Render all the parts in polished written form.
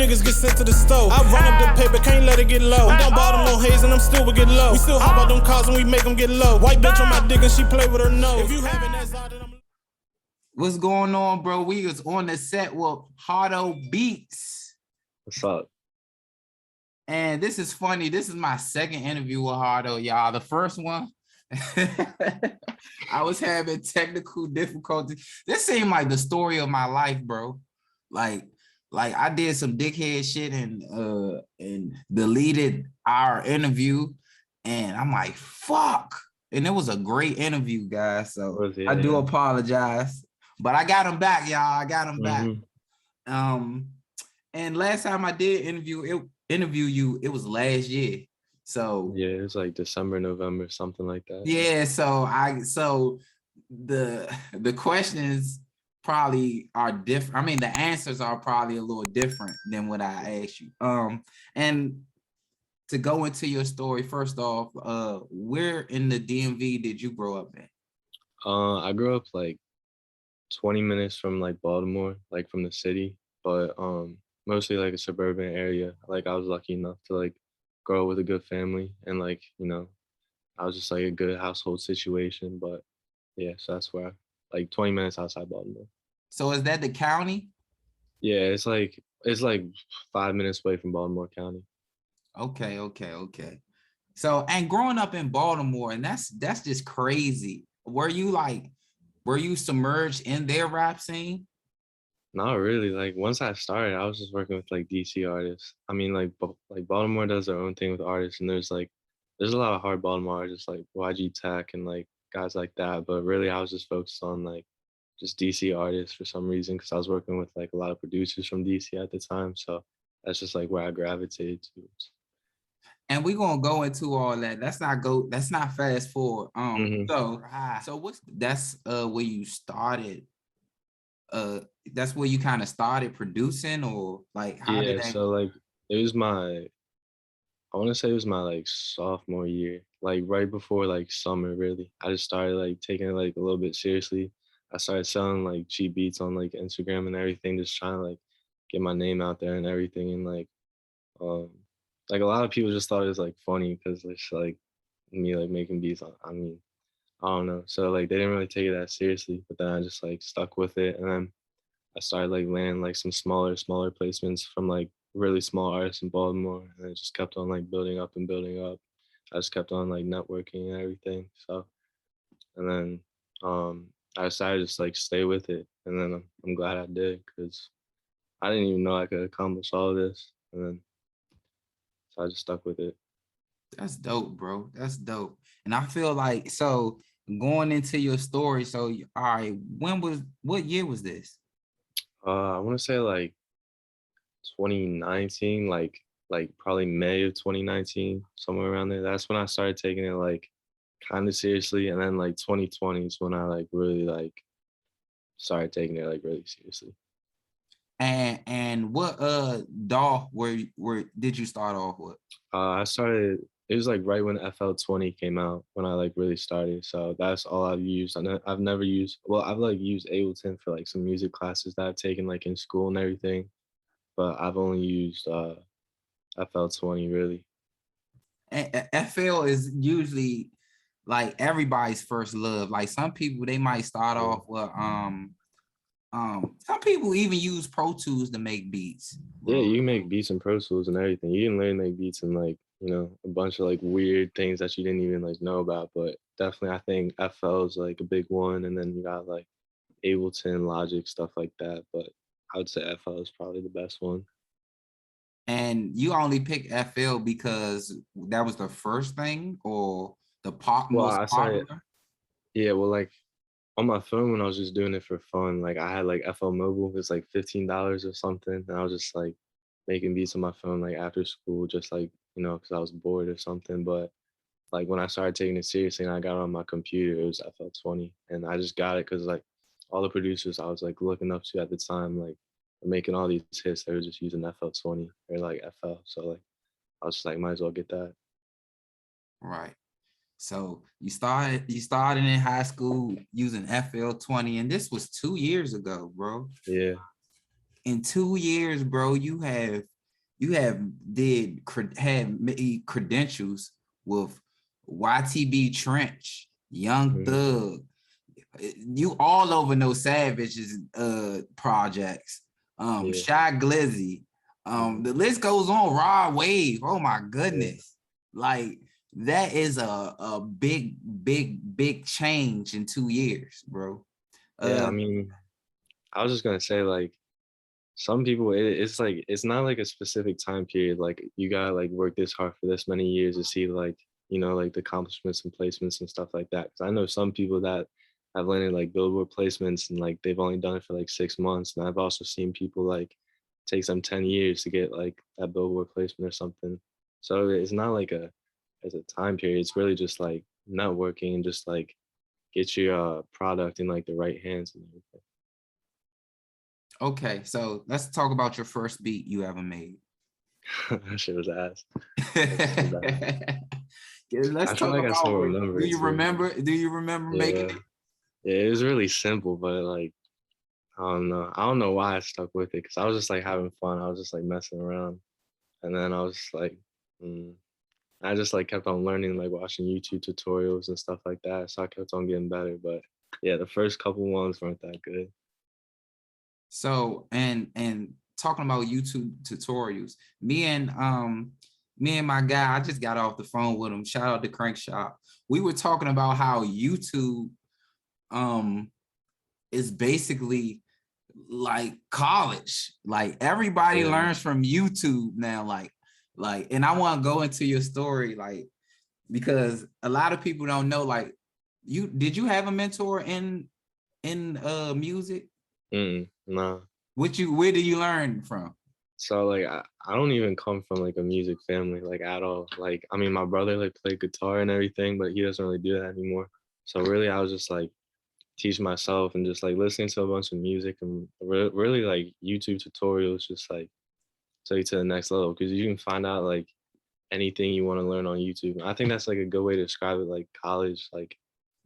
niggas get sent to the stove. I run up the paper, can't let it get low. I'm down bottom on haze and I'm still will get low. We still hop out them cars and we make them get low. White bitch on my dick and she play with her nose. If you having that side, then I'm... What's going on, bro? We was on the set with Harto Beats. What's up? And this is funny. This is my second interview with Harto, y'all. The first one, I was having technical difficulties. This seemed like the story of my life, bro. Like I did some dickhead shit and deleted our interview, and I'm like, fuck. And it was a great interview, guys. So I do apologize, but I got him back, y'all. I got him back. And last time I did interview you, it was last year. So yeah, it was like December, November, something like that. Yeah, so the questions probably are different. I mean, the answers are probably a little different than what I asked you. And to go into your story, first off, where in the DMV did you grow up in? I grew up like 20 minutes from like Baltimore, like from the city, but mostly like a suburban area. Like I was lucky enough to like grow up with a good family, and like, you know, I was just like a good household situation. But yeah, so that's where like 20 minutes outside Baltimore. So is that the county? Yeah, it's like 5 minutes away from Baltimore County. Okay. So, and growing up in Baltimore, and that's just crazy. Were you submerged in their rap scene? Not really. Like once I started, I was just working with like DC artists. I mean, like Baltimore does their own thing with artists, and there's a lot of hard Baltimore artists like YG Tech and like guys like that. But really, I was just focused on like just DC artists for some reason, because I was working with like a lot of producers from DC at the time. So that's just like where I gravitated to. And we're gonna go into all that. Let's not fast forward. So that's where you started. That's where you kind of started producing, or like how did that so like it was I want to say it was my like sophomore year, like right before like summer, really. I just started like taking it like a little bit seriously. I started selling like cheap beats on like Instagram and everything, just trying to like get my name out there and everything. And like a lot of people just thought it was like funny because it's like me like making beats. I mean, I don't know. So like they didn't really take it that seriously, but then I just like stuck with it, and then I started like landing like some smaller placements from like really small artists in Baltimore, and it just kept on like building up and building up. I just kept on like networking and everything. So, and then I decided to just like stay with it, and then I'm glad I did, because I didn't even know I could accomplish all of this, and then so I just stuck with it. That's dope, bro. That's dope. And I feel like, so going into your story, so all right, what year was this? I want to say like 2019, like probably May of 2019, somewhere around there. That's when I started taking it like kind of seriously, and then like 2020 is when I like really like started taking it like really seriously. And what DAW did you start off with? It was like right when FL20 came out, when I like really started. So that's all I've used. I've never used, well, I've like used Ableton for like some music classes that I've taken like in school and everything, but I've only used FL20 really. And FL is usually like everybody's first love. Like some people, they might start off with some people even use Pro Tools to make beats. Yeah, you can make beats in Pro Tools and everything. You can learn to make beats and like, you know, a bunch of like weird things that you didn't even like know about. But definitely, I think FL is like a big one, and then you got like Ableton, Logic, stuff like that. But I would say FL is probably the best one. And you only pick FL because that was the first thing, or the most popular? Yeah, well, like on my phone when I was just doing it for fun, like I had like FL Mobile. It's like $15 or something, and I was just like making beats on my phone like after school, just like, you know, because I was bored or something. But like when I started taking it seriously and I got it on my computer, it was FL20, and I just got it because like all the producers I was like looking up to at the time, like making all these hits, they were just using FL20 or like FL. So like I was just like, might as well get that. Right. So you started in high school using FL20, and this was 2 years ago, bro. Yeah. in 2 years, bro, you have made credentials with YTB Trench, Young Mhm. Thug. You all over No Savage's projects. Yeah. Shy Glizzy. Mhm. The list goes on. Rodwave. Oh my Yeah. goodness. Like that is a big, big change in 2 years, bro. Yeah, I Uh mean, I was just gonna say like some people it's like it's not like a specific time period. Like you gotta like work this hard for this many years to see like like the accomplishments and placements and stuff like that. Because I know some people that have landed like Billboard placements and like they've only done it for like 6 months. And I've also seen people like take some 10 years to get like that Billboard placement or something. So it's not like as a time period. It's really just like networking and just like get your product in like the right hands and everything. okay, so let's talk about your first beat you ever made. That shit was ass. That's so bad. Yeah, let's I feel talk like I still about remember do it you too. remember? Do you remember making Yeah. it? Yeah, it was really simple, but like I don't know. I don't know why I stuck with it because I was just like having fun. I was just like messing around. And then I was just like, mm. I just like kept on learning, like watching YouTube tutorials and stuff like that. So I kept on getting better. But yeah, the first couple ones weren't that good. So and talking about YouTube tutorials, me and my guy, I just got off the phone with him. Shout out to Crank Shop. We were talking about how YouTube is basically like college. Like everybody Yeah. learns from YouTube now. And I want to go into your story, like because a lot of people don't know. Like, you have a mentor in music? Nah. Where do you learn from? So like I don't even come from like a music family like at all. Like I mean my brother like played guitar and everything, but he doesn't really do that anymore. So really I was just like teaching myself and just like listening to a bunch of music and really like YouTube tutorials just like take you to the next level because you can find out like anything you want to learn on YouTube. I think that's like a good way to describe it, like college. Like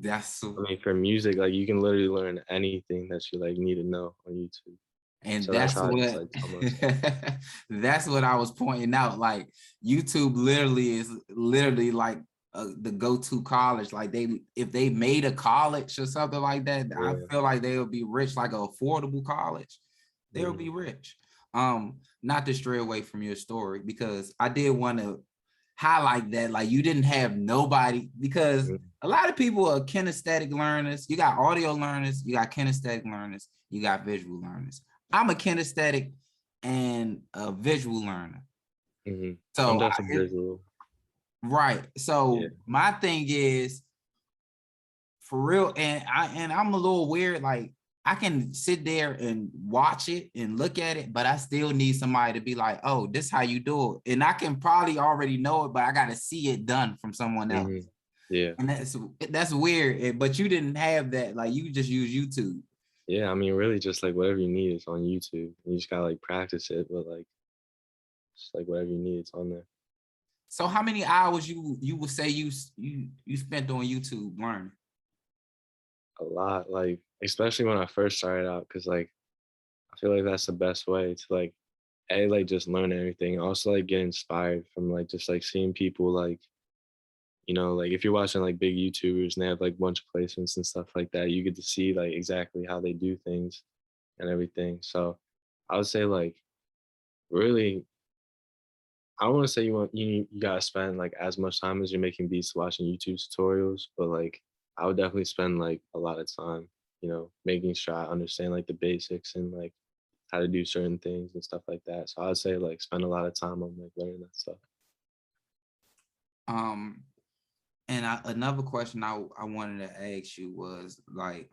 That's I so, mean for music, like you can literally learn anything that you like need to know on YouTube. and So that's that's how I just what like taught myself. that's what I was pointing out. Like YouTube literally is literally like the go-to college. Like if they made a college or something like that, I Yeah. feel like they would be rich, like an affordable college. They would Mhm. be rich. Not to stray away from your story because I did want to highlight that, like you didn't have nobody, because Mhm. a lot of people are kinesthetic learners. You got audio learners, you got kinesthetic learners, you got visual learners. I'm a kinesthetic and a visual learner. Mhm. I'm So definitely visual. right. Yeah. So my thing is for real, and I'm a little weird. Like I can sit there and watch it and look at it, but I still need somebody to be like, "Oh, this is how you do it," and I can probably already know it, but I got to see it done from someone else, Mhm. Yeah. and that's weird. But you didn't have that; like you just use YouTube. Yeah. I mean, really, just like whatever you need is on YouTube. You just gotta like practice it, but like just like whatever you need, it's on there. So, how many hours you would say you spent on YouTube learning? A lot, like especially when I first started out, because like I feel like that's the best way to like like just learn everything. Also like get inspired from like just like seeing people like like if you're watching like big YouTubers and they have like a bunch of placements and stuff like that, you get to see like exactly how they do things and everything. So I would say like really I don't want to say you gotta spend like as much time as you're making beats watching YouTube tutorials, but like I would definitely spend like a lot of time, making sure I understand like the basics and like how to do certain things and stuff like that. So I would say like spend a lot of time on like learning that stuff. Um, and another question I wanted to ask you was like,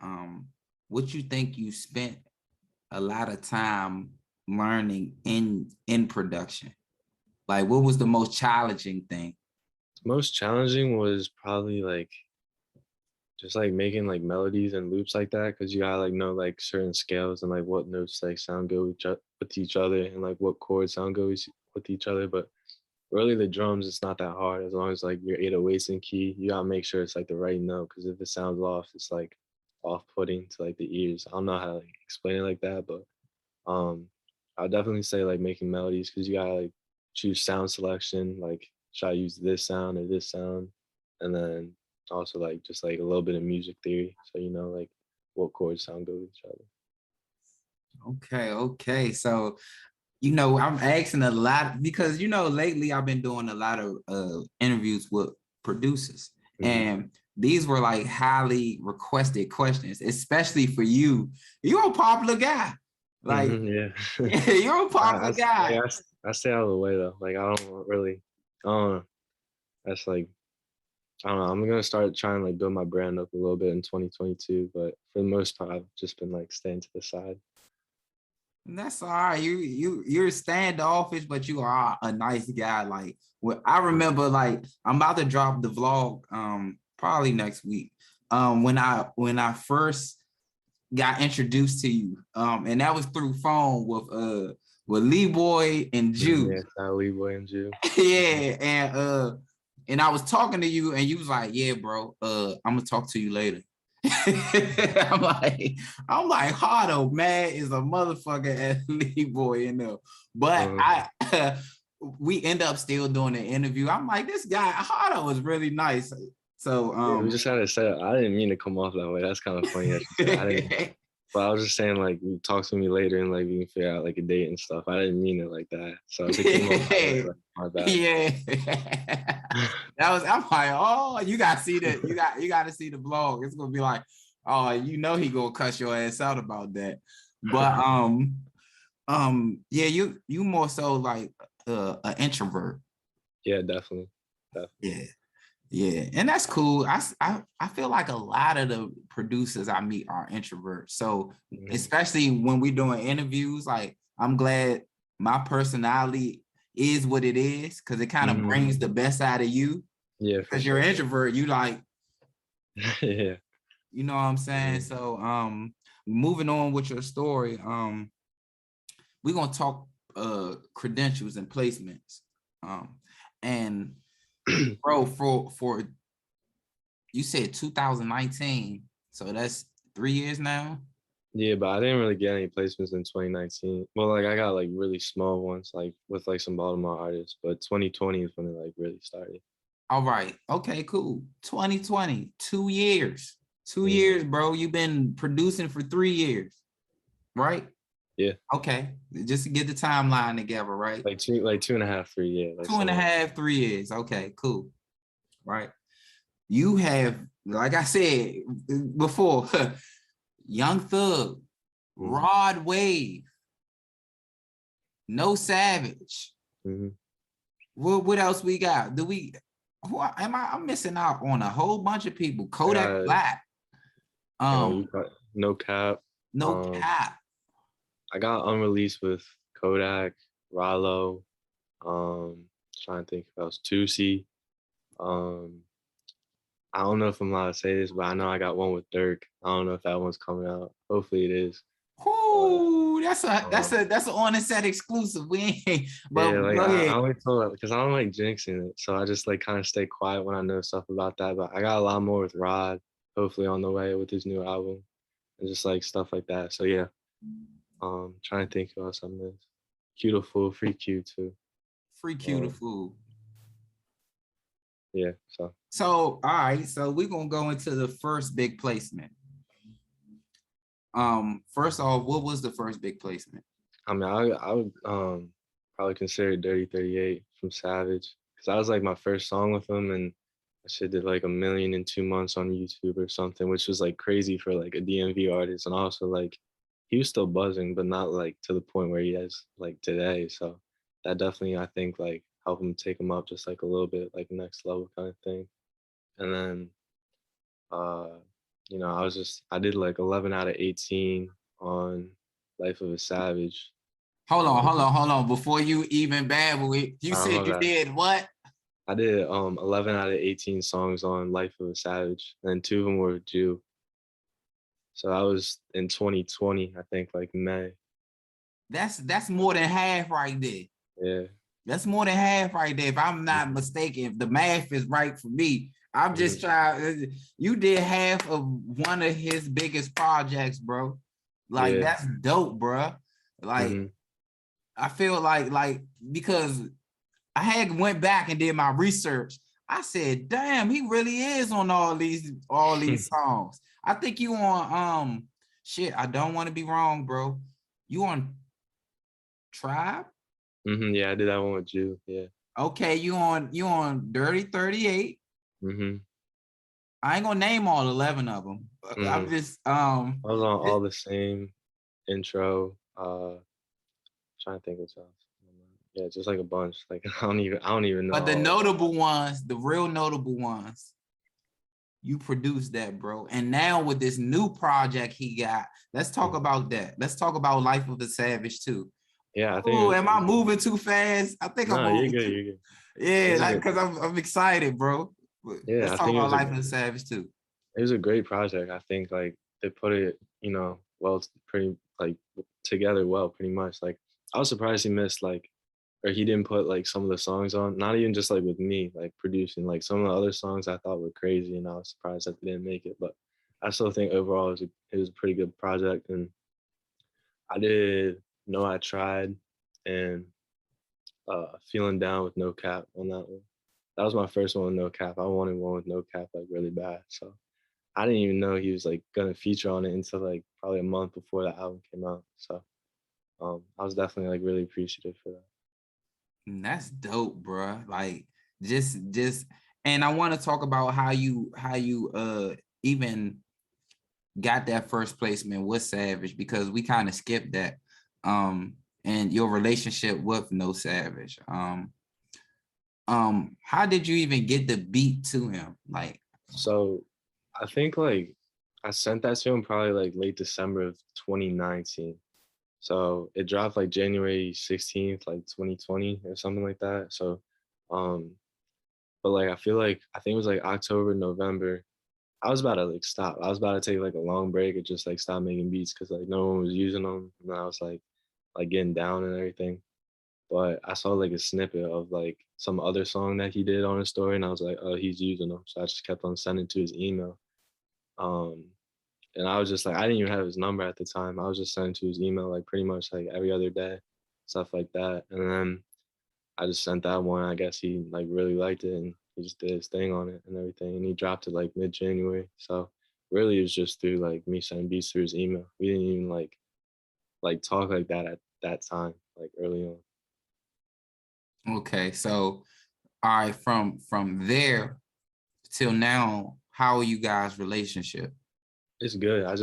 what you think you spent a lot of time learning in production? Like, what was the most challenging thing? Most challenging was probably like just like making like melodies and loops like that because you gotta like know like certain scales and like what notes like sound good with each other and like what chords sound good with each other. But really the drums it's not that hard as long as like your 808s in key. You gotta make sure it's like the right note because if it sounds off, it's like off-putting to like the ears. I don't know how to like explain it like that, but um I'll definitely say like making melodies, because you gotta like choose sound selection, like should I use this sound or this sound, and then also like just like a little bit of music theory, so you know like what chords sound good with each other. Okay. So, I'm asking a lot because, lately I've been doing a lot of interviews with producers, and these were like highly requested questions, especially for you. You're a popular guy. Like, Yeah. you're a popular guy. I stay out of the way though. Like I don't really, I don't know. That's like, I don't know. I'm gonna start trying to like build my brand up a little bit in 2022, but for the most part, I've just been like staying to the side. That's all right. You're standoffish, but you are a nice guy. Like, I remember, like, I'm about to drop the vlog probably next week. When I first got introduced to you, and that was through phone with Lee Boy and Jew. Yeah, Lee Boy and Jew. Yeah, and I was talking to you, and you was like, "Yeah, bro, I'm gonna talk to you later." I'm like, Harto, man, is a motherfucker at Lee Boy, But we end up still doing the interview. I'm like, this guy Harto is really nice. So yeah, we just had to say, I didn't mean to come off that way. That's kind of funny. But I was just saying, like, you talk to me later and like we can figure out like a date and stuff. I didn't mean it like that. So if it came off that way, like, my bad. Yeah. I'm like, oh, you gotta see that. You got to see the vlog. It's gonna be like, oh, he gonna cuss your ass out about that. But yeah, you more so like an introvert. Yeah, definitely. Yeah, and that's cool. I feel like a lot of the producers I meet are introverts. So especially when we're doing interviews, like I'm glad my personality is what it is, because it kind of brings the best out of you. Yeah, because you're an introvert, you like, yeah, you know what I'm saying. So moving on with your story, we're gonna talk credentials and placements, and bro, for you said 2019, so that's 3 years now. Yeah, but I didn't really get any placements in 2019. Well, like I got like really small ones, like with like some Baltimore artists, but 2020 is when it like really started. All right. Okay, cool. 2020, 2 years. 2 years, bro. You've been producing for 3 years, right? Yeah. Okay. Just to get the timeline together, right? Like 2.5, 3 years. Like 2.5, 3 years. Okay, cool. Right. You have, like I said before, Young Thug, Rodwave, No Savage. What else we got? I'm missing out on a whole bunch of people. Kodak Black. No Cap. No Cap. I got unreleased with Kodak, Rollo, trying to think if I was Tusi. I don't know if I'm allowed to say this, but I know I got one with Dirk. I don't know if that one's coming out. Hopefully it is. Ooh, that's an OnDaSet exclusive. We ain't, but yeah, like go ahead. I only told that because I don't like jinxing it, so I just like kind of stay quiet when I know stuff about that. But I got a lot more with Rod, hopefully on the way with his new album, and just like stuff like that. So yeah, trying to think about something else. Q to Fool, Free Q too. Free Q to Fool. Yeah, so all right, so we're gonna go into the first big placement. First off, what was the first big placement? I mean, I would probably consider Dirty 38 from Savage, because that was like my first song with him, and I shit did like 1 million in 2 months on YouTube or something, which was like crazy for like a DMV artist. And also like he was still buzzing, but not like to the point where he is like today. So that definitely, I think, like helped him take him up just like a little bit, like next level kind of thing. And then you know, I did like 11 out of 18 on Life of a Savage. Hold on. Before you even babble it, you said you did what? I did 11 out of 18 songs on Life of a Savage, and 2 of them were with Jew. So that was in 2020, I think, like May. That's more than half right there. Yeah. That's more than half right there. If I'm not mistaken, if the math is right for me, I'm just trying. You did half of one of his biggest projects, bro. Like that's dope, bro. Like I feel like because I had went back and did my research. I said, damn, he really is on all these songs. I think you on shit, I don't want to be wrong, bro. You on Tribe? Yeah, I did that one with you. Yeah. Okay, you on Dirty 38. Mm-hmm. I ain't gonna name all 11 of them. I'm just I was on All the Same, Intro, trying to think what else. Yeah, just like a bunch. Like I don't even know. But the notable ones, the real notable ones, you produced that, bro. And now with this new project he got, let's talk about that. Let's talk about Life of a Savage too. Yeah, I think. Oh, am I moving too fast? I think I'm moving. You're good. You're good. Yeah, like because I'm excited, bro. Yeah, let's talk about Life of a Savage too. It was a great project. I think like they put it, well, pretty like together well, pretty much. Like I was surprised he missed like, or he didn't put like some of the songs on. Not even just like with me, like producing. Like some of the other songs I thought were crazy, and I was surprised that they didn't make it. But I still think overall it was a pretty good project, and I did Know I Tried and Feeling Down with No Cap on that one. That was my first one with No Cap. I wanted one with No Cap like really bad, so. I didn't even know he was like gonna feature on it until like probably a month before the album came out. So I was definitely like really appreciative for that. That's dope, bro. Like just and I want to talk about how you even got that first placement with Savage, because we kind of skipped that. And your relationship with No Savage. How did you even get the beat to him? Like, so I think like I sent that to him probably like late December of 2019. So it dropped like January 16th, like 2020 or something like that. So but like I think it was like October, November. I was about to like stop. I was about to take like a long break and just like stop making beats because like no one was using them. And then I was like getting down and everything. But I saw like a snippet of like some other song that he did on his story, and I was like, oh, he's using them. So I just kept on sending to his email. And I was just like, I didn't even have his number at the time. I was just sending to his email like pretty much like every other day, stuff like that. And then I just sent that one. I guess he like really liked it, and he just did his thing on it and everything. And he dropped it like mid-January. So really it was just through like me sending beats through his email. We didn't even like talk like that at that time, like early on. okay, so all right, from there till now, how are you guys' relationship? It's good. I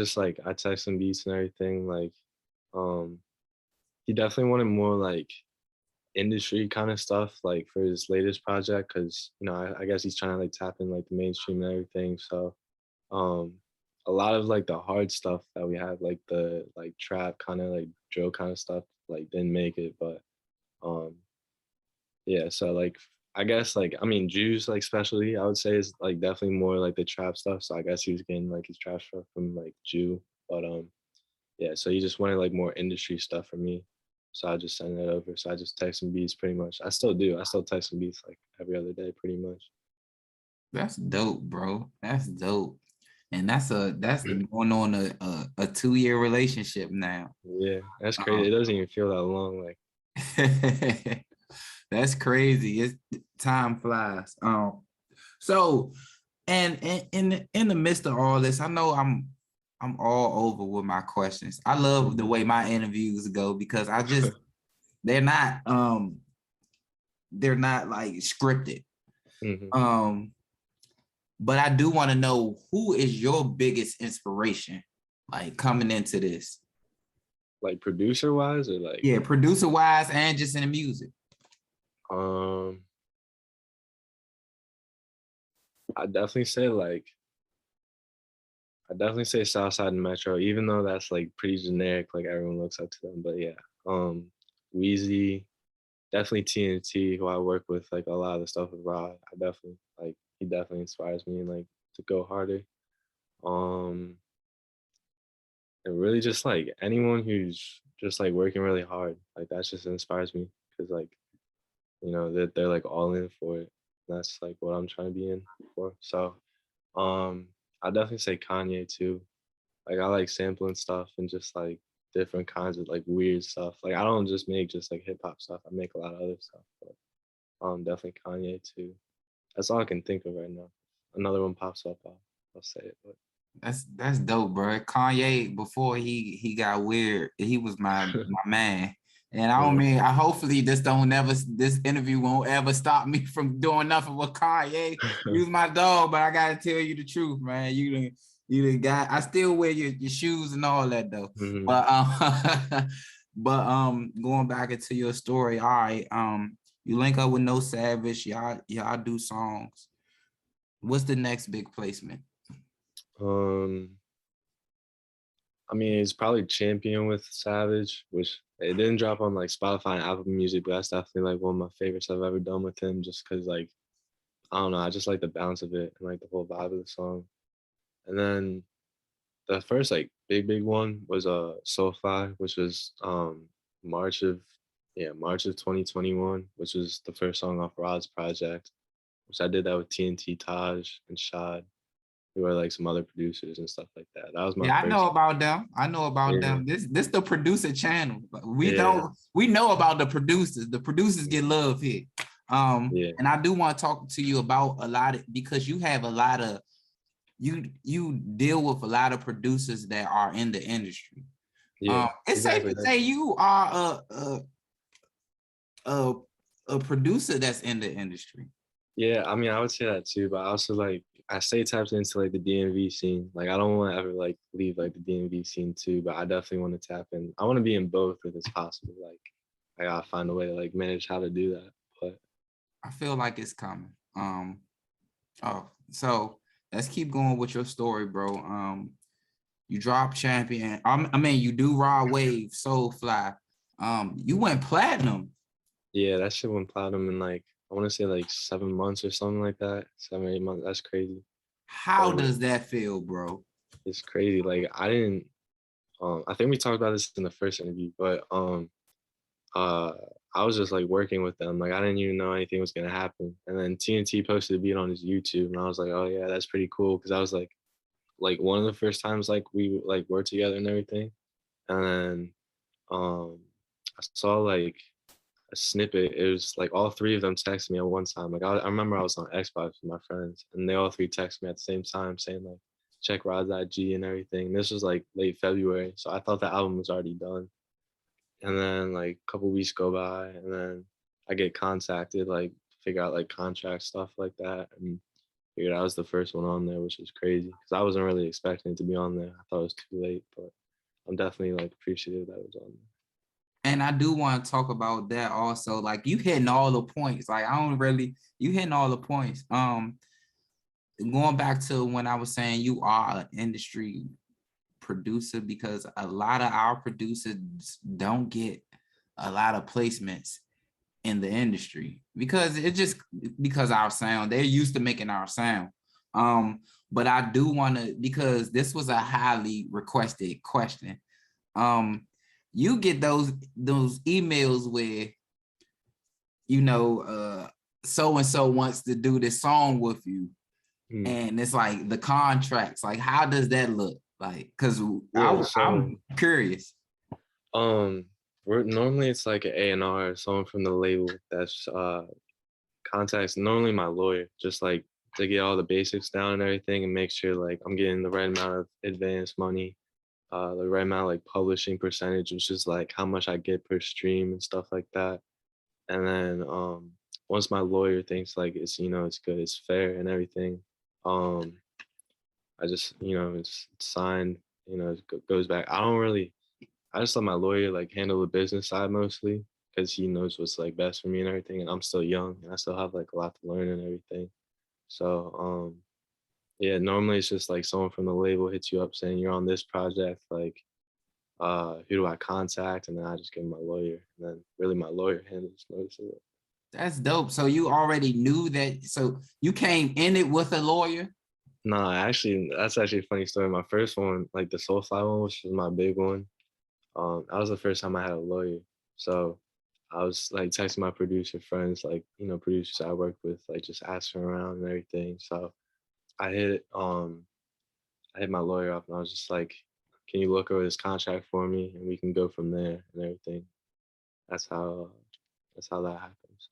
text him beats and everything. Like he definitely wanted more like industry kind of stuff like for his latest project, because I guess he's trying to like tap in like the mainstream and everything. So um a lot of like the hard stuff that we had, like the like trap kind of like drill kind of stuff, like didn't make it. But um yeah, so like I guess like I mean Juice like specialty I would say is like definitely more like the trap stuff. So I guess he was getting like his trap stuff from like Jew. But yeah, so he just wanted like more industry stuff from me. So I just sent it over. So I just text him beats pretty much. I still do. I still text him beats like every other day pretty much. That's dope, bro. That's dope. And that's going on a 2-year relationship now. Yeah, that's crazy. It doesn't even feel that long. Like that's crazy. It's time flies. So and in the midst of all this, I know I'm all over with my questions. I love the way my interviews go because I just they're not like scripted. But I do want to know, who is your biggest inspiration, like coming into this? Like producer wise or like? Yeah, producer wise and just in the music. I definitely say Southside and Metro, even though that's like pretty generic, like everyone looks up to them. But yeah, Weezy, definitely TNT, who I work with like a lot of the stuff with Rod. He definitely inspires me like to go harder. And really just like anyone who's just like working really hard, like that just inspires me because like they're like all in for it. That's like what I'm trying to be in for. So I definitely say Kanye too. Like I like sampling stuff and just like different kinds of like weird stuff. Like I don't just make just like hip hop stuff. I make a lot of other stuff. But definitely Kanye too. That's all I can think of right now. Another one pops up, I'll say it. But That's dope, bro. Kanye, before he got weird, he was my man. And I don't mean, I hopefully this interview won't ever stop me from doing nothing with Kanye. He was my dog, but I gotta tell you the truth, man. You the guy. I still wear your shoes and all that though. But going back into your story, all right. You link up with No Savage, y'all do songs. What's the next big placement? I mean, it's probably Champion with Savage, which it didn't drop on like Spotify and Apple Music, but that's definitely like one of my favorites I've ever done with him, just because like, I don't know, I just like the bounce of it and like the whole vibe of the song. And then the first like big one was Soulfly, which was March of 2021, which was the first song off Rod's project, which I did that with TNT, Taj, and Shad, who are like some other producers and stuff like that. That was my I first. know about them. I know about them. This the producer channel. We know about the producers. The producers get love here. And I do want to talk to you about a lot of, because you have a lot of, you deal with a lot of producers that are in the industry. It's safe to say you are a producer that's in the industry. Yeah, I mean, I would say that too, but I also like, I stay tapped into like the DMV scene. Like I don't want to ever like leave like the DMV scene too, but I definitely want to tap in. I want to be in both if it's possible. Like I gotta find a way to like manage how to do that. But I feel like it's coming. So let's keep going with your story, bro. You dropped Champion. I mean, you do Rodwave, Soulfly. You went platinum. Yeah, that shit went platinum in like, I want to say like 7 months or something like that. 7 or 8 months. That's crazy. How does that feel, bro? It's crazy. Like I didn't. I think we talked about this in the first interview, but I was just like working with them. Like I didn't even know anything was gonna happen. And then TNT posted a beat on his YouTube, and I was like, oh yeah, that's pretty cool. Because I was like one of the first times like we like worked together and everything. And then I saw like a snippet. It was like all three of them texted me at one time. Like I remember I was on Xbox with my friends, and they all three texted me at the same time saying like, check Rod's IG and everything. And this was like late February, so I thought the album was already done. And then like a couple weeks go by, and then I get contacted, like figure out like contract stuff like that, and figured I was the first one on there, which was crazy because I wasn't really expecting it to be on there. I thought it was too late, but I'm definitely like appreciative that it was on there. And I do want to talk about that also. Like you hitting all the points. Like you hitting all the points. Going back to when I was saying you are an industry producer, because a lot of our producers don't get a lot of placements in the industry because our sound, they're used to making our sound. But I do want to, because this was a highly requested question. You get those emails where, you know, so-and-so wants to do this song with you. And it's like the contracts, like how does that look like? Because I'm curious. Normally it's like an A&R, someone from the label that's contacts normally my lawyer, just like to get all the basics down and everything and make sure like I'm getting the right amount of advance money, the right amount of like publishing percentage, which is like how much I get per stream and stuff like that. And then once my lawyer thinks like it's, you know, it's good, it's fair and everything, I just, you know, it's signed, you know, it goes back. I just let my lawyer like handle the business side mostly because he knows what's like best for me and everything. And I'm still young and I still have like a lot to learn and everything. So yeah, normally it's just like someone from the label hits you up saying you're on this project, like who do I contact? And then I just give my lawyer, and then really my lawyer handles most of it. That's dope. So you already knew that. So you came in it with a lawyer? No, actually, that's actually a funny story. My first one, like the Soulfly one, which was my big one, that was the first time I had a lawyer. So I was like texting my producer friends, like, you know, producers I work with, like just asking around and everything. So I hit my lawyer up and I was just like, can you look over this contract for me, and we can go from there and everything. That's how that happens.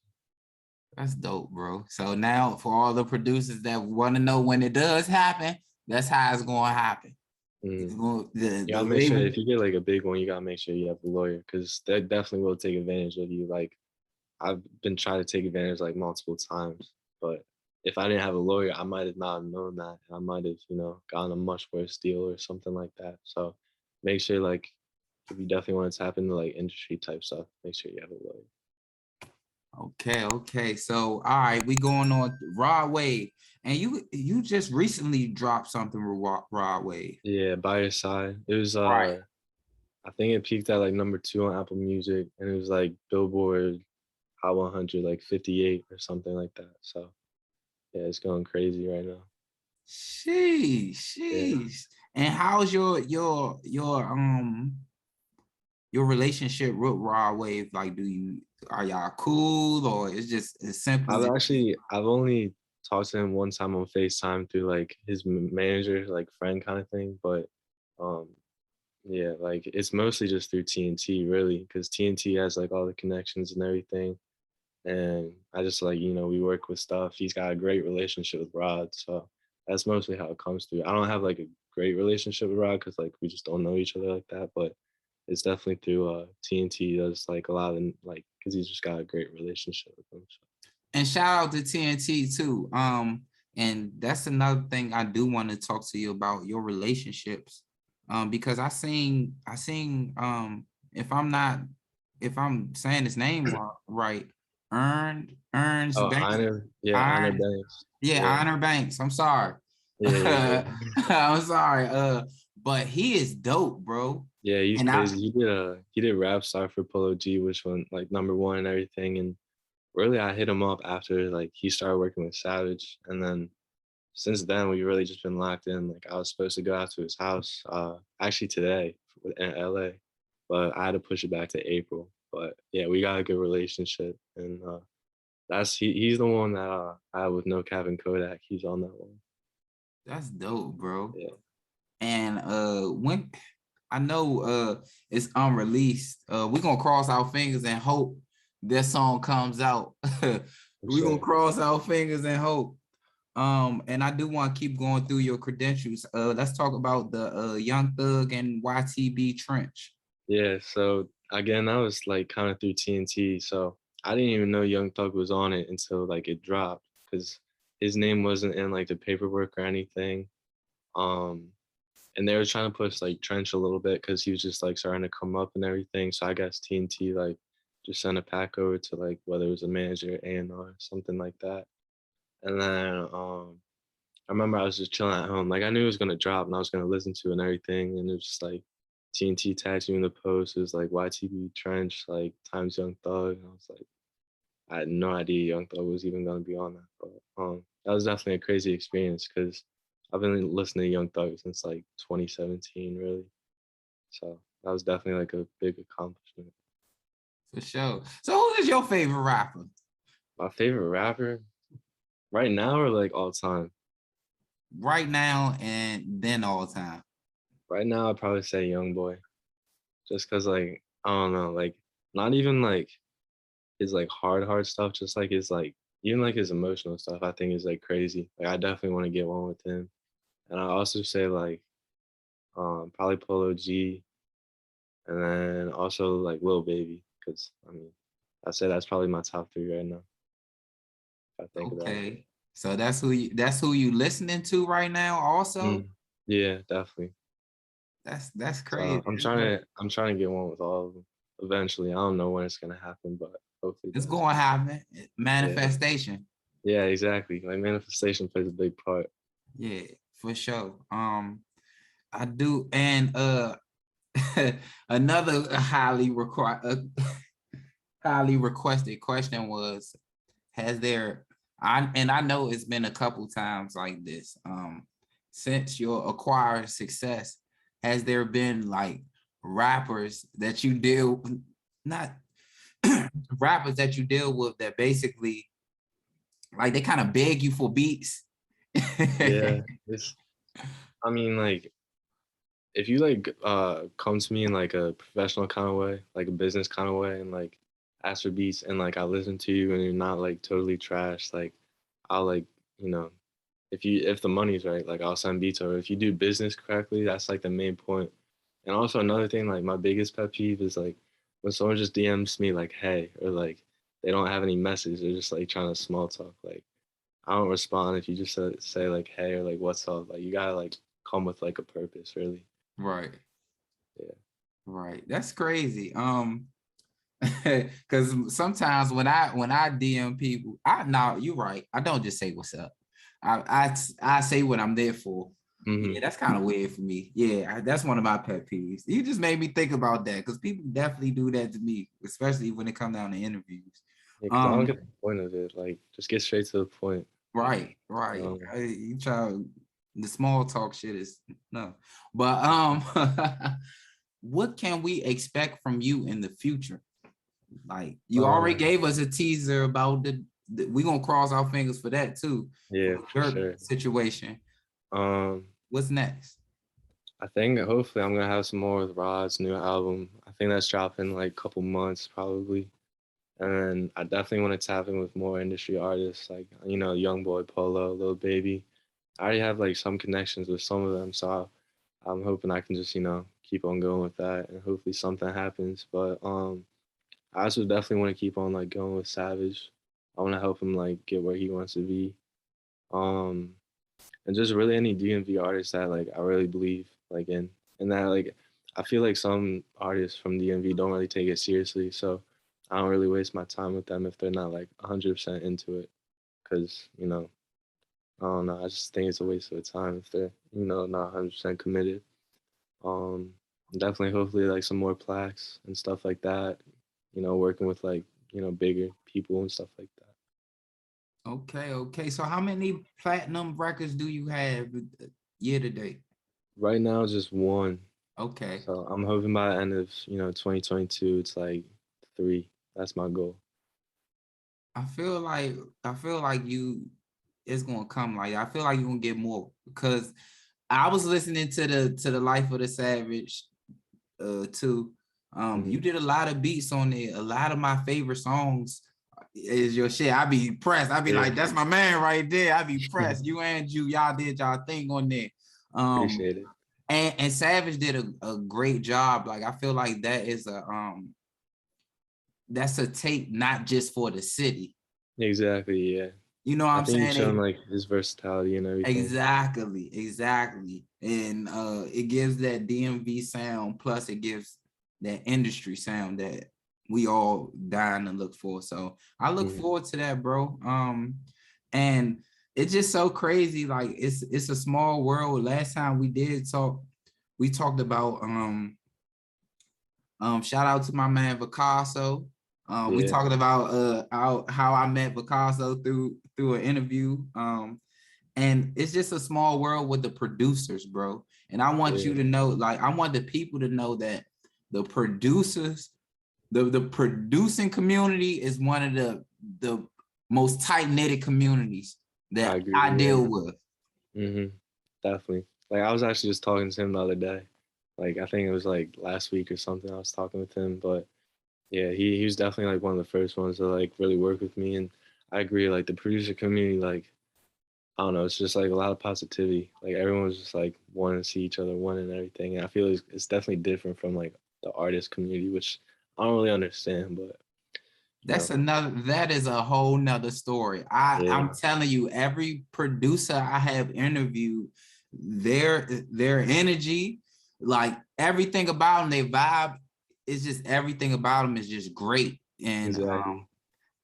That's dope, bro. So now for all the producers that want to know when it does happen, that's how it's going to happen. It's going, You gotta make sure if you get like a big one, you gotta make sure you have a lawyer, because they definitely will take advantage of you. Like I've been trying to take advantage like multiple times, but if I didn't have a lawyer, I might have not known that. I might have, gotten a much worse deal or something like that. So make sure, like, if you definitely want to tap into like industry type stuff, make sure you have a lawyer. Okay. So all right, we going on Rodwave, and you just recently dropped something with Rodwave. Yeah, By Your Side. It was Right. I think it peaked at like #2 on Apple Music, and it was like Billboard Hot 100, like 58 or something like that. So yeah, it's going crazy right now. Sheesh. Yeah. And how's your relationship with Rodwave? Like, are y'all cool, or it's just as simple as I've only talked to him one time on FaceTime through like his manager, like friend kind of thing. But yeah, like it's mostly just through TNT really, because TNT has like all the connections and everything. And I just like, we work with stuff. He's got a great relationship with Rod. So that's mostly how it comes through. I don't have like a great relationship with Rod because like we just don't know each other like that. But it's definitely through TNT. Does like a lot of like, because he's just got a great relationship with them. So. And shout out to TNT too. And that's another thing I do want to talk to you about, your relationships. Because I seen if I'm saying his name right, Ernst Oh, Banks. Einer Banks. Yeah, Einer Banks. I'm sorry. Yeah. I'm sorry. But he is dope, bro. Yeah, he's And crazy. He did Rap Star for Polo G, which went like #1 and everything. And really, I hit him up after like he started working with Savage, and then since then we really just been locked in. Like I was supposed to go out to his house actually today in LA, but I had to push it back to April. But yeah, we got a good relationship, and he's the one that I had with No Cap and Kodak. He's on that one. that's dope, bro. Yeah. And when I know it's unreleased, we're gonna cross our fingers and hope this song comes out. We're gonna cross our fingers and hope. And I do want to keep going through your credentials. Let's talk about the Young Thug and YTB Trench. Yeah, so again, that was like kind of through TNT. So I didn't even know Young Thug was on it until like it dropped, because his name wasn't in like the paperwork or anything. And they were trying to push like Trench a little bit because he was just like starting to come up and everything. So I guess TNT like just sent a pack over to like whether it was a manager, A&R, something like that. And then I remember I was just chilling at home. Like I knew it was gonna drop and I was gonna listen to it and everything. And it was just like TNT tagged me in the post. It was like YTB Trench, like times Young Thug. And I was like, I had no idea Young Thug was even gonna be on that. But that was definitely a crazy experience because I've been listening to Young Thug since like 2017, really. So that was definitely like a big accomplishment. For sure. So who is your favorite rapper? My favorite rapper right now or like all time? Right now and then all time. Right now, I'd probably say Young Boy. Just because like, I don't know, like not even like his like hard stuff, just like his like, even like his emotional stuff, I think is like crazy. Like I definitely want to get one with him. And I also say like probably Polo G, and then also like Lil Baby, because I mean I say that's probably my top 3 right now. If I think about it. So that's who you listening to right now also? Yeah, definitely. That's crazy. So I'm trying to get one with all of them eventually. I don't know when it's gonna happen, but hopefully it's going to happen. Manifestation. Yeah, exactly. Like manifestation plays a big part. Yeah, for sure. I do, and another highly requested question was, I know it's been a couple times like this, since your acquired success, has there been like rappers that you deal with that basically like they kind of beg you for beats? Yeah, I mean, like if you like come to me in like a professional kind of way, like a business kind of way, and like ask for beats, and like I listen to you, and you're not like totally trash, like I'll like, you know, if the money's right, like I'll send beats over. If you do business correctly, that's like the main point. And also another thing, like my biggest pet peeve is like when someone just DMs me like hey, or like they don't have any message, they're just like trying to small talk. Like I don't respond if you just say like hey or like what's up. Like you gotta like come with like a purpose, really. Right. Yeah. Right. That's crazy. Because sometimes when I DM people, you're right. I don't just say what's up. I say what I'm there for. Mm-hmm. Yeah, that's kind of weird for me. Yeah, that's one of my pet peeves. You just made me think about that because people definitely do that to me, especially when it comes down to interviews. Yeah, because I don't get the point of it. Like, just get straight to the point. Right. You try the small talk shit is no, but what can we expect from you in the future? Like you already gave us a teaser about we gonna cross our fingers for that too. Yeah, for sure. Situation. What's next? I think hopefully I'm gonna have some more with Rod's new album. I think that's dropping like a couple months probably. And then I definitely want to tap in with more industry artists like, you know, Youngboy, Polo, Lil Baby. I already have like some connections with some of them, so I'm hoping I can just, you know, keep on going with that and hopefully something happens. But I also definitely want to keep on like going with Savage. I want to help him like get where he wants to be. Um, and just really any DMV artists that like I really believe like in, and that like I feel like some artists from DMV don't really take it seriously, so I don't really waste my time with them if they're not like 100% into it, because you know I don't know, I just think it's a waste of time if they're, you know, not 100% committed. Um, Definitely hopefully like some more plaques and stuff like that, you know, working with like, you know, bigger people and stuff like that. Okay. So how many platinum records do you have year to date? Right now, just one. Okay. So I'm hoping by the end of, you know, 2022, it's like 3. That's my goal. I feel like it's gonna come. Like I feel like you're gonna get more because I was listening to the Life of the Savage too. You did a lot of beats on it. A lot of my favorite songs is your shit. I be pressed. I be like, that's my man right there. I be pressed. You and y'all did y'all thing on there. Appreciate it. And Savage did a great job. Like I feel like that's a tape not just for the city. Exactly, yeah. You know what I'm saying? He's shown like his versatility and everything. Exactly. And it gives that DMV sound, plus it gives that industry sound that we all dying to look for. So I look forward to that, bro. And it's just so crazy. Like it's a small world. Last time we did talk, we talked about shout out to my man Picasso. We talking about how I met Picasso through an interview. And it's just a small world with the producers, bro. And I want you to know, like, I want the people to know that the producers, the producing community is one of the most tight-knitted communities that I deal with. Definitely. Like I was actually just talking to him the other day. Like I think it was like last week or something. I was talking with him, but yeah, he was definitely like one of the first ones to like really work with me. And I agree, like the producer community, like I don't know, it's just like a lot of positivity. Like everyone's just like wanting to see each other win and everything. And I feel it's definitely different from like the artist community, which I don't really understand, but that is a whole nother story. I'm telling you, every producer I have interviewed, their energy, like everything about them, their vibe, is just everything about them is just great. And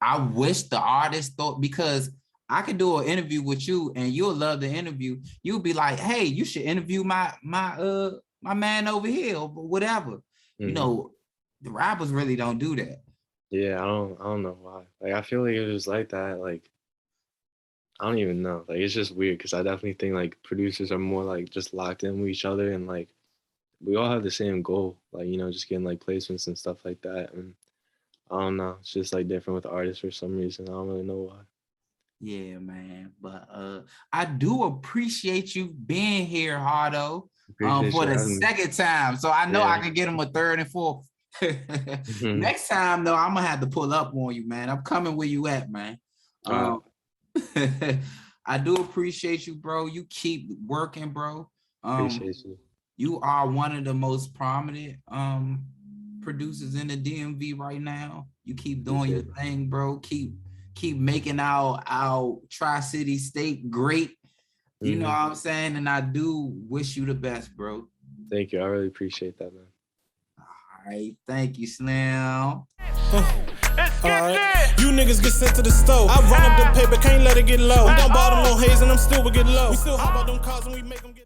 I wish the artist thought, because I could do an interview with you and you'll love the interview. You'll be like, hey, you should interview my man over here or whatever. You know, the rappers really don't do that. Yeah, I don't know why. Like I feel like it was like that. Like I don't even know. Like it's just weird because I definitely think like producers are more like just locked in with each other, and like we all have the same goal. Like, you know, just getting like placements and stuff like that. And I don't know. It's just like different with artists for some reason. I don't really know why. Yeah, man. But I do appreciate you being here, Harto. Appreciate for you the having me. second time. So I know I Yeah. can get him a third and fourth. Next time though, I'm gonna have to pull up on you, man. I'm coming where you at, man. I do appreciate you, bro. You keep working, bro. Appreciate you. You are one of the most prominent producers in the DMV right now. You keep doing your thing, bro. Keep making our Tri-City state great. You know what I'm saying? And I do wish you the best, bro. Thank you. I really appreciate that, man. All right. Thank you, Slim. Alright, you niggas get sent to the stove. I run up the paper, can't let it get low. I'm down bottom on haze and I'm still will get low. We still hop out them cars and we make them get